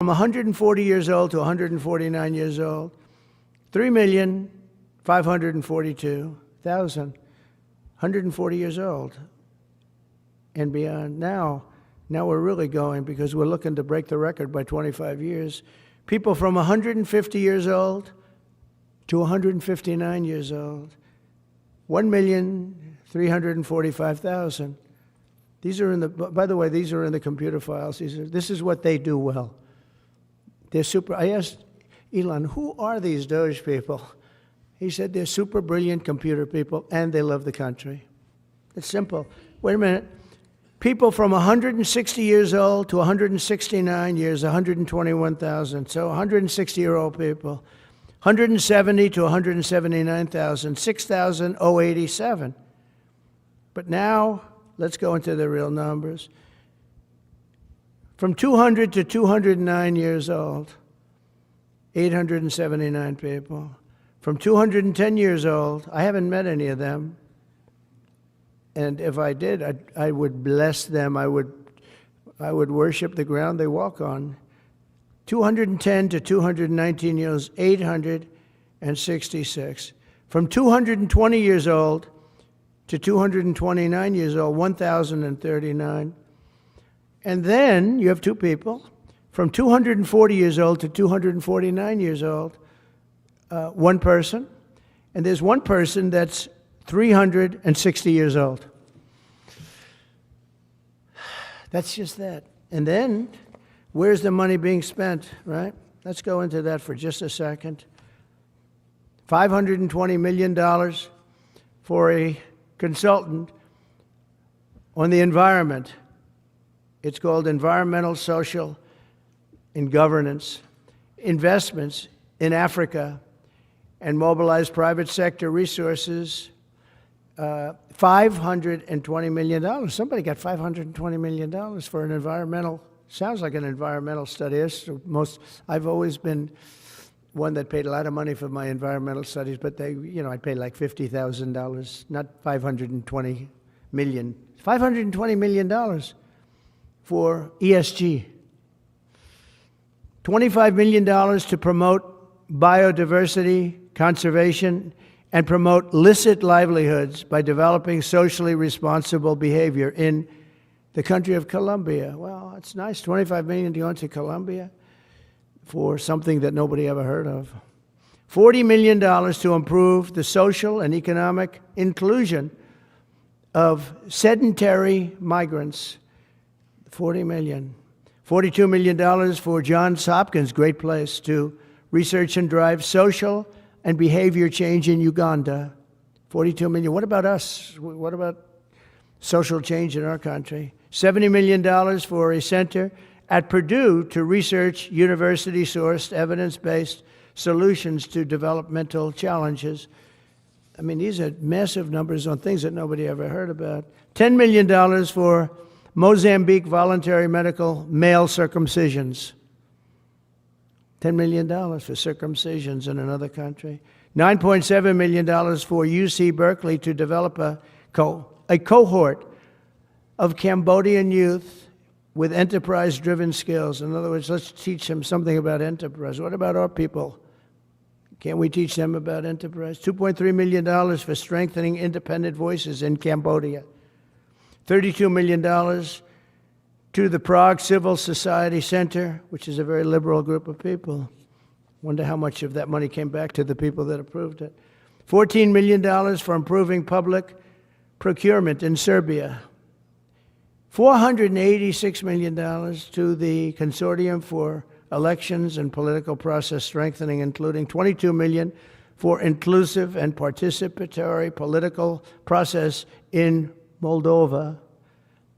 From 140 years old to 149 years old, 3,542,000, 140 years old and beyond. Now we're really going, because we're looking to break the record by 25 years. People from 150 years old to 159 years old, 1,345,000. These are in the, by the way, these are in the computer files. This is what they do well. They're super. I asked Elon, who are these Doge people? He said they're super brilliant computer people and they love the country. It's simple. Wait a minute. People from 160 years old to 169 years, 121,000. So 160-year-old people. 170 to 179,000, 6,087. But now, let's go into the real numbers. From 200 to 209 years old, 879 people. From 210 years old, I haven't met any of them. And if I did, I would bless them. I would worship the ground they walk on. 210 to 219 years, 866. From 220 years old to 229 years old, 1,039. And then you have two people. From 240 years old to 249 years old, one person. And there's one person that's 360 years old. That's just that. And then, where's the money being spent, right? Let's go into that for just a second. $520 million for a consultant on the environment. It's called Environmental, Social, and Governance. Investments in Africa and mobilize private sector resources. $520 million. Somebody got $520 million for an environmental, sounds like an environmental study. I've always been one that paid a lot of money for my environmental studies, but I paid like $50,000, not $520 million. $520 million for ESG. $25 million to promote biodiversity, conservation, and promote licit livelihoods by developing socially responsible behavior in the country of Colombia. Well, it's nice, $25 million to go into Colombia for something that nobody ever heard of. $40 million to improve the social and economic inclusion of sedentary migrants. $40 million. $42 million for Johns Hopkins, great place, to research and drive social and behavior change in Uganda. $42 million. What about us? What about social change in our country? $70 million for a center at Purdue to research university-sourced, evidence-based solutions to developmental challenges. I mean, these are massive numbers on things that nobody ever heard about. $10 million for Mozambique voluntary medical male circumcisions. $10 million for circumcisions in another country. $9.7 million for UC Berkeley to develop a cohort of Cambodian youth with enterprise-driven skills. In other words, let's teach them something about enterprise. What about our people? Can't we teach them about enterprise? $2.3 million for strengthening independent voices in Cambodia. $32 million to the Prague Civil Society Center, which is a very liberal group of people. Wonder how much of that money came back to the people that approved it. $14 million for improving public procurement in Serbia. $486 million to the Consortium for Elections and Political Process Strengthening, including $22 million for inclusive and participatory political process in Moldova,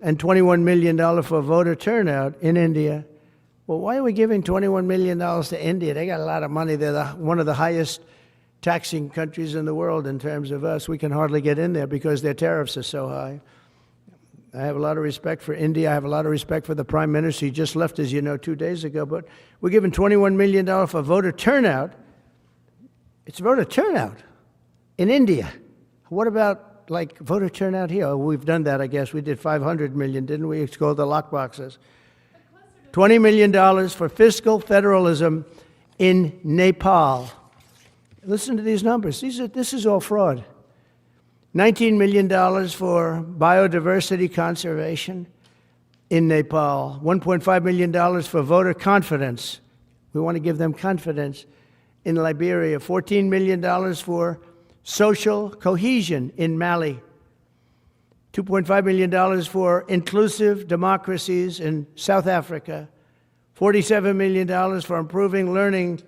and $21 million for voter turnout in India. Well, why are we giving $21 million to India? They got a lot of money. They're one of the highest taxing countries in the world in terms of us. We can hardly get in there because their tariffs are so high. I have a lot of respect for India. I have a lot of respect for the Prime Minister. He just left, as you know, 2 days ago. But we're giving $21 million for voter turnout. It's voter turnout in India. What about like voter turnout here? Oh, we've done that, I guess. We did $500 million, didn't we? It's called the lockboxes. But closer to $20 million for fiscal federalism in Nepal. Listen to these numbers. This is all fraud. $19 million for biodiversity conservation in Nepal. $1.5 million for voter confidence. We want to give them confidence in Liberia. $14 million for social cohesion in Mali. $2.5 million for inclusive democracies in South Africa. $47 million for improving learning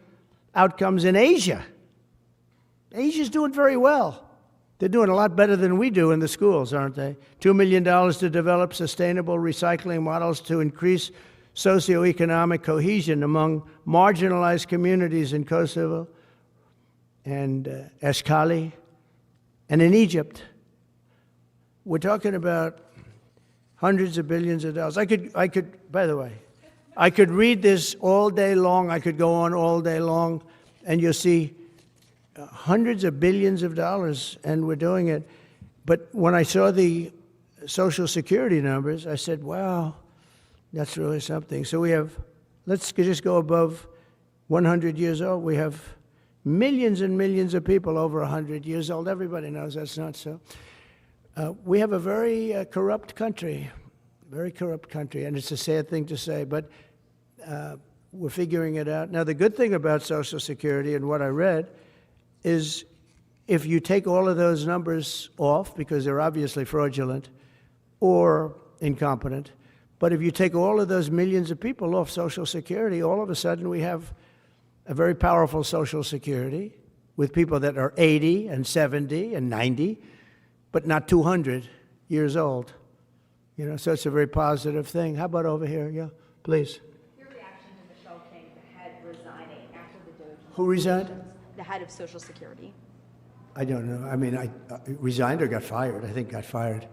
outcomes in Asia. Asia's doing very well. They're doing a lot better than we do in the schools, aren't they? $2 million to develop sustainable recycling models to increase socioeconomic cohesion among marginalized communities in Kosovo and Eskali and in Egypt. We're talking about hundreds of billions of dollars. I could, by the way, I could read this all day long. I could go on all day long, and you'll see hundreds of billions of dollars, and we're doing it. But when I saw the Social Security numbers, I said, wow, that's really something. So we have, let's just go above 100 years old. We have millions and millions of people over 100 years old. Everybody knows that's not so. We have a very corrupt country, and it's a sad thing to say, but we're figuring it out. Now, the good thing about Social Security and what I read is if you take all of those numbers off, because they're obviously fraudulent or incompetent, but if you take all of those millions of people off Social Security, all of a sudden we have a very powerful Social Security with people that are 80 and 70 and 90, but not 200 years old. You know, so it's a very positive thing. How about over here? Yeah, please. Your reaction to Michelle King, the head resigning after the Doge? Who resigned? The head of Social Security. I don't know. I mean, I resigned or got fired. I think got fired.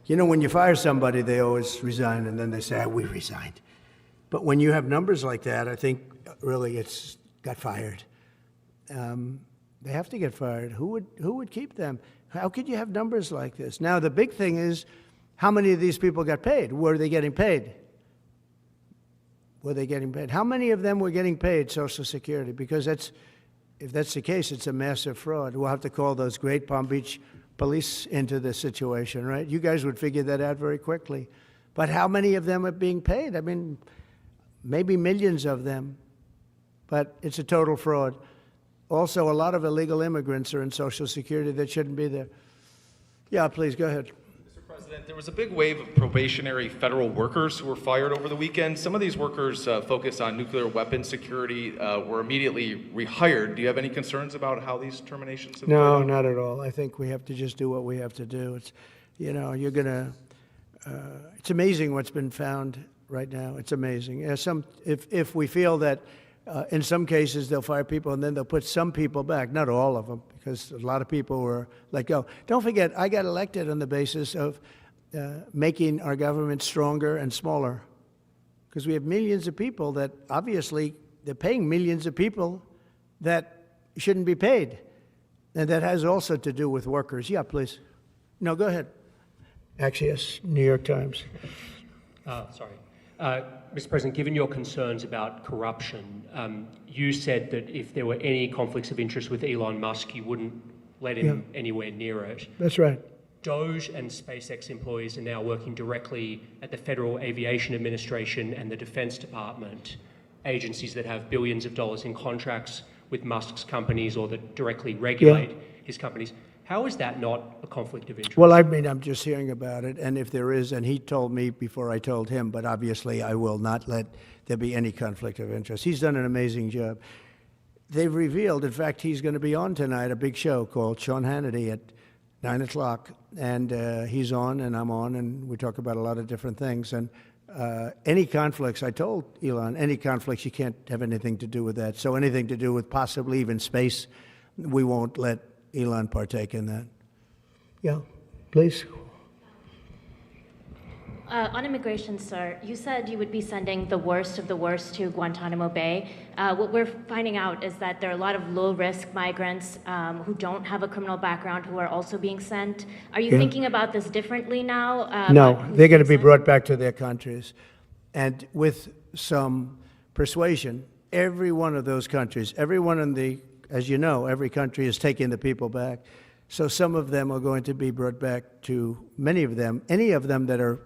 You know, when you fire somebody, they always resign, and then they say, we resigned. But when you have numbers like that, I think really it's got fired. They have to get fired. Who would keep them? How could you have numbers like this? Now, the big thing is, how many of these people got paid? Were they getting paid? Were they getting paid? How many of them were getting paid Social Security? Because if that's the case, it's a massive fraud. We'll have to call those great Palm Beach police into this situation, right? You guys would figure that out very quickly. But how many of them are being paid? I mean, maybe millions of them, but it's a total fraud. Also, a lot of illegal immigrants are in Social Security that shouldn't be there. Yeah, please, go ahead. Mr. President, there was a big wave of probationary federal workers who were fired over the weekend. Some of these workers focused on nuclear weapon security were immediately rehired. Do you have any concerns about how these terminations have No, played out? not at all. I think we have to just do what we have to do. It's, you know, you're going to, it's amazing what's been found right now. It's amazing. If we feel that in some cases they'll fire people and then they'll put some people back, not all of them, because a lot of people were let go. Don't forget, I got elected on the basis of making our government stronger and smaller, because we have millions of people that obviously they're paying millions of people that shouldn't be paid. And that has also to do with workers. Yeah, please. No, go ahead. Axios, New York Times. Mr. President, given your concerns about corruption, you said that if there were any conflicts of interest with Elon Musk, you wouldn't let him anywhere near it. That's right. Doge and SpaceX employees are now working directly at the Federal Aviation Administration and the Defense Department, agencies that have billions of dollars in contracts with Musk's companies or that directly regulate his companies. How is that not a conflict of interest? Well, I mean, I'm just hearing about it, and if there is, and he told me before I told him, but obviously I will not let there be any conflict of interest. He's done an amazing job. They've revealed, in fact, he's going to be on tonight, a big show called Sean Hannity at 9 o'clock, and he's on and I'm on, and we talk about a lot of different things. And any conflicts, I told Elon, any conflicts, you can't have anything to do with that. So anything to do with possibly even space, we won't let Elon partake in that. Yeah, please. On immigration, sir, you said you would be sending the worst of the worst to Guantanamo Bay. What we're finding out is that there are a lot of low-risk migrants who don't have a criminal background who are also being sent. Are you thinking about this differently now? No, they're going to be brought back to their countries. And with some persuasion, every one of those countries, everyone in the, as you know, every country is taking the people back. So some of them are going to be brought back to, many of them, any of them that are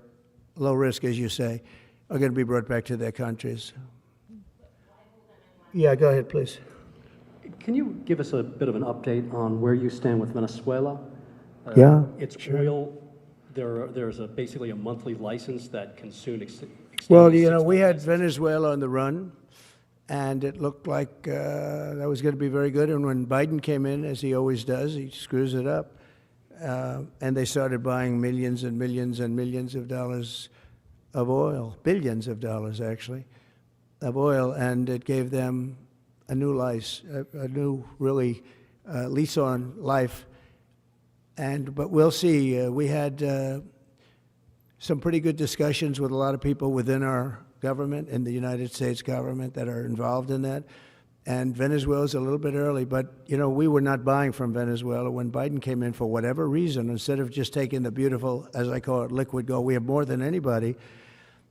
low risk, as you say, are going to be brought back to their countries. Yeah, go ahead, please. Can you give us a bit of an update on where you stand with Venezuela? Yeah, It's sure. oil. There's basically a monthly license that can soon extend. Well, to you 6 know, we months had license. Venezuela on the run, and it looked like that was going to be very good. And when Biden came in, as he always does, he screws it up. And they started buying millions and millions and millions of dollars of oil, billions of dollars, actually, of oil. And it gave them a new life, a new, really, lease on life. But we'll see. We had some pretty good discussions with a lot of people within our government and the United States government that are involved in that. And Venezuela's a little bit early, but, you know, we were not buying from Venezuela when Biden came in for whatever reason. Instead of just taking the beautiful, as I call it, liquid gold, we have more than anybody.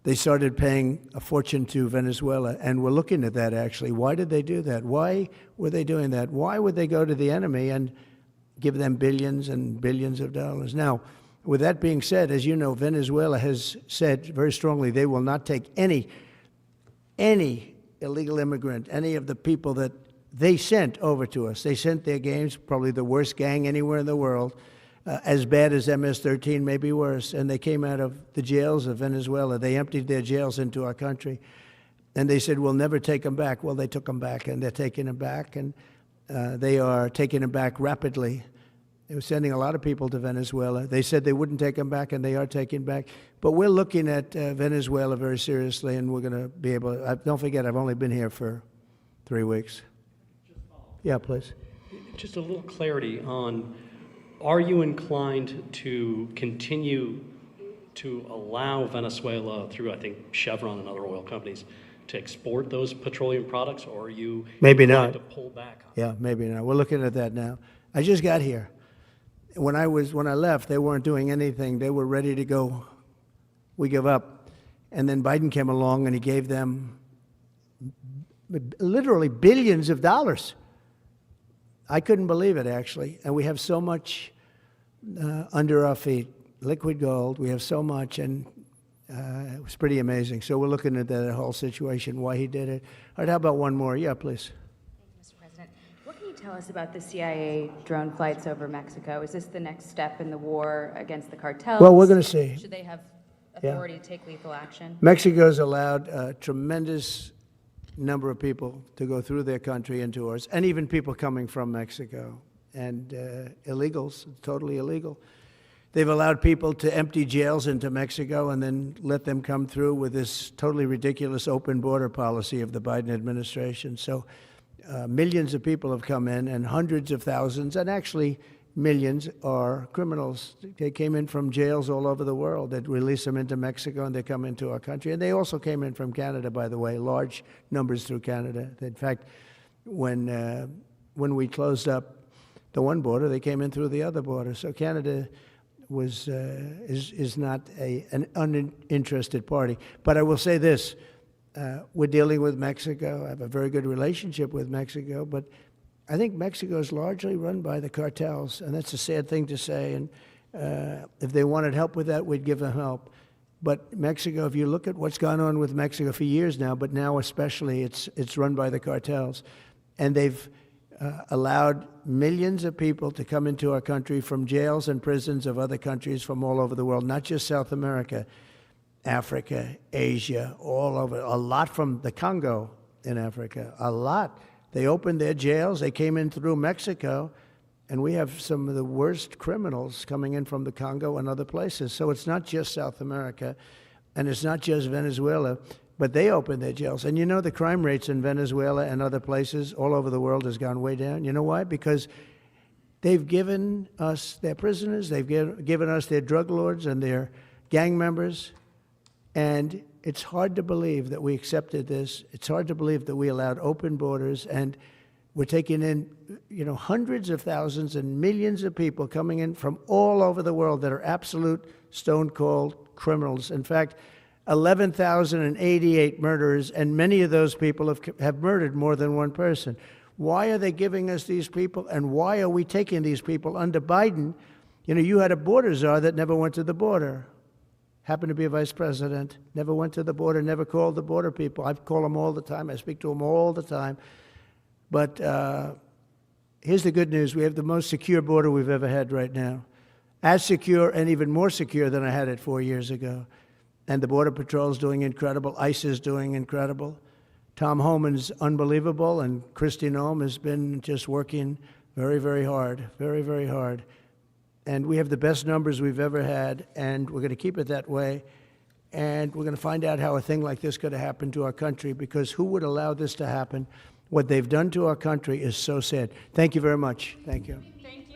They started paying a fortune to Venezuela, and we're looking at that, actually. Why did they do that? Why were they doing that? Why would they go to the enemy and give them billions and billions of dollars? Now, with that being said, as you know, Venezuela has said very strongly they will not take any illegal immigrant, any of the people that they sent over to us. They sent their gangs, probably the worst gang anywhere in the world, as bad as MS-13, maybe worse, and they came out of the jails of Venezuela. They emptied their jails into our country, and they said, we'll never take them back. Well, they took them back, and they're taking them back, and they are taking them back rapidly. They were sending a lot of people to Venezuela. They said they wouldn't take them back, and they are taking back. But we're looking at Venezuela very seriously, and we're going to be able to. Don't forget, I've only been here for 3 weeks. Yeah, please. Just a little clarity on, are you inclined to continue to allow Venezuela, through, I think, Chevron and other oil companies, to export those petroleum products, or are you Maybe inclined not. to pull back? Yeah, maybe not. We're looking at that now. I just got here. When I left, they weren't doing anything. They were ready to go. We give up. And then Biden came along and he gave them literally billions of dollars. I couldn't believe it, actually. And we have so much under our feet, liquid gold. We have so much, and it was pretty amazing. So we're looking at that whole situation, why he did it. All right, how about one more? Yeah, please. Mr. President, what can you tell us about the CIA drone flights over Mexico? Is this the next step in the war against the cartels? Well, we're going to see. Should they have authority to take lethal action? Mexico's allowed a tremendous number of people to go through their country into ours, and even people coming from Mexico, and illegals, totally illegal. They've allowed people to empty jails into Mexico and then let them come through with this totally ridiculous open border policy of the Biden administration. So millions of people have come in, and hundreds of thousands, and actually millions, are criminals. They came in from jails all over the world. They'd release them into Mexico, and they come into our country. And they also came in from Canada, by the way, large numbers through Canada. In fact, when we closed up the one border, they came in through the other border. So Canada is not an uninterested party. But I will say this, we're dealing with Mexico. I have a very good relationship with Mexico, but I think Mexico is largely run by the cartels, and that's a sad thing to say. And if they wanted help with that, we'd give them help. But Mexico, if you look at what's gone on with Mexico for years now, but now especially, it's run by the cartels. And they've allowed millions of people to come into our country from jails and prisons of other countries from all over the world, not just South America, Africa, Asia, all over, a lot from the Congo in Africa, a lot. They opened their jails, they came in through Mexico, and we have some of the worst criminals coming in from the Congo and other places. So it's not just South America, and it's not just Venezuela, but they opened their jails. And you know, the crime rates in Venezuela and other places all over the world has gone way down. You know why? Because they've given us their prisoners, they've given us their drug lords and their gang members, and it's hard to believe that we accepted this. It's hard to believe that we allowed open borders, and we're taking in, you know, hundreds of thousands and millions of people coming in from all over the world that are absolute stone-cold criminals. In fact, 11,088 murderers, and many of those people have murdered more than one person. Why are they giving us these people, and why are we taking these people under Biden? You know, you had a border czar that never went to the border. Happened to be a vice president, never went to the border, never called the border people. I call them all the time. I speak to them all the time. But here's the good news. We have the most secure border we've ever had right now. As secure and even more secure than I had it 4 years ago. And the Border Patrol is doing incredible. ICE is doing incredible. Tom Homan's unbelievable, and Kristi Noem has been just working very, very hard, very, very hard. And we have the best numbers we've ever had, and we're going to keep it that way. And we're going to find out how a thing like this could have happened to our country, because who would allow this to happen? What they've done to our country is so sad. Thank you very much. Thank you. Thank